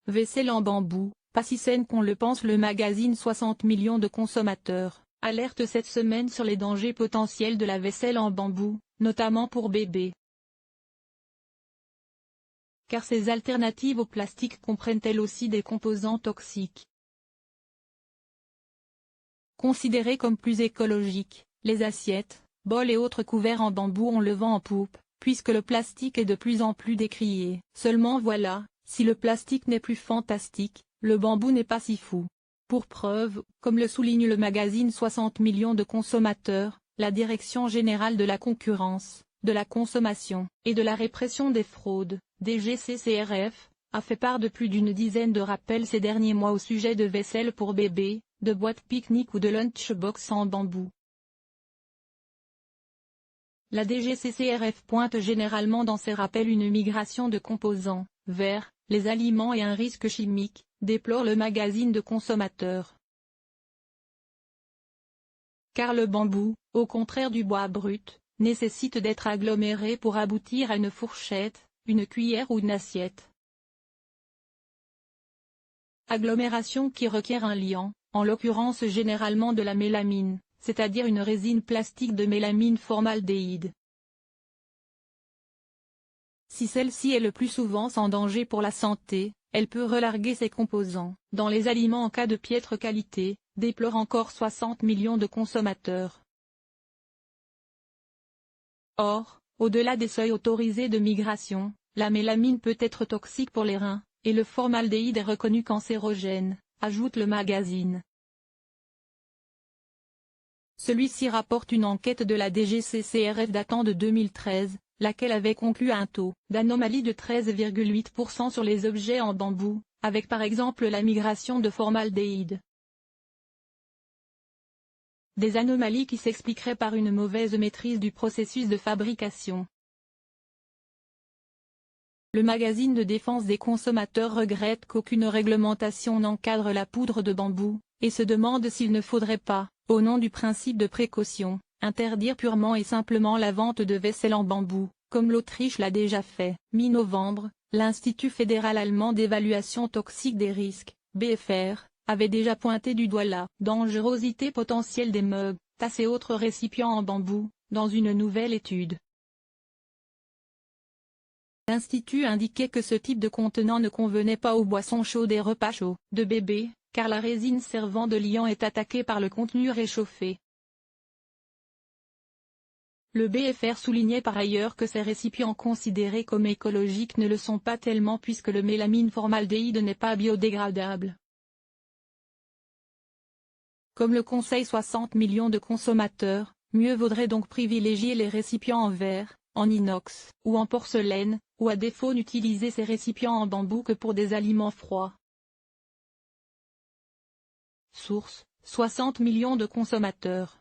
Vaisselle en bambou, pas si saine qu'on le pense. Le magazine 60 millions de consommateurs alerte cette semaine sur les dangers potentiels de la vaisselle en bambou, notamment pour bébés. Car ces alternatives au plastique comprennent elles aussi des composants toxiques. Considérés comme plus écologiques, les assiettes, bols et autres couverts en bambou ont le vent en poupe, puisque le plastique est de plus en plus décrié. Seulement voilà, si le plastique n'est plus fantastique, le bambou n'est pas si fou. Pour preuve, comme le souligne le magazine 60 millions de consommateurs, la Direction générale de la concurrence, de la consommation et de la répression des fraudes, DGCCRF, a fait part de plus d'une dizaine de rappels ces derniers mois au sujet de vaisselle pour bébés, de boîtes pique-nique ou de lunchbox en bambou. La DGCCRF pointe généralement dans ses rappels une migration de composants, vers les aliments et un risque chimique, déplore le magazine de consommateurs. Car le bambou, au contraire du bois brut, nécessite d'être aggloméré pour aboutir à une fourchette, une cuillère ou une assiette. Agglomération qui requiert un liant, en l'occurrence généralement de la mélamine, c'est-à-dire une résine plastique de mélamine formaldéhyde. Si celle-ci est le plus souvent sans danger pour la santé, elle peut relarguer ses composants dans les aliments en cas de piètre qualité, déplore encore 60 millions de consommateurs. Or, au-delà des seuils autorisés de migration, la mélamine peut être toxique pour les reins, et le formaldéhyde est reconnu cancérogène, ajoute le magazine. Celui-ci rapporte une enquête de la DGCCRF datant de 2013, laquelle avait conclu un taux d'anomalie de 13,8% sur les objets en bambou, avec par exemple la migration de formaldéhyde. Des anomalies qui s'expliqueraient par une mauvaise maîtrise du processus de fabrication. Le magazine de défense des consommateurs regrette qu'aucune réglementation n'encadre la poudre de bambou, et se demande s'il ne faudrait pas, au nom du principe de précaution, interdire purement et simplement la vente de vaisselle en bambou, comme l'Autriche l'a déjà fait. Mi-novembre, l'Institut fédéral allemand d'évaluation toxique des risques, BfR, avait déjà pointé du doigt la dangerosité potentielle des mugs, tasses et autres récipients en bambou, dans une nouvelle étude. L'Institut indiquait que ce type de contenant ne convenait pas aux boissons chaudes et repas chauds de bébés, car la résine servant de liant est attaquée par le contenu réchauffé. Le BfR soulignait par ailleurs que ces récipients considérés comme écologiques ne le sont pas tellement puisque le mélamine formaldéhyde n'est pas biodégradable. Comme le conseillent 60 millions de consommateurs, mieux vaudrait donc privilégier les récipients en verre, en inox ou en porcelaine, ou à défaut n'utiliser ces récipients en bambou que pour des aliments froids. Source : 60 millions de consommateurs.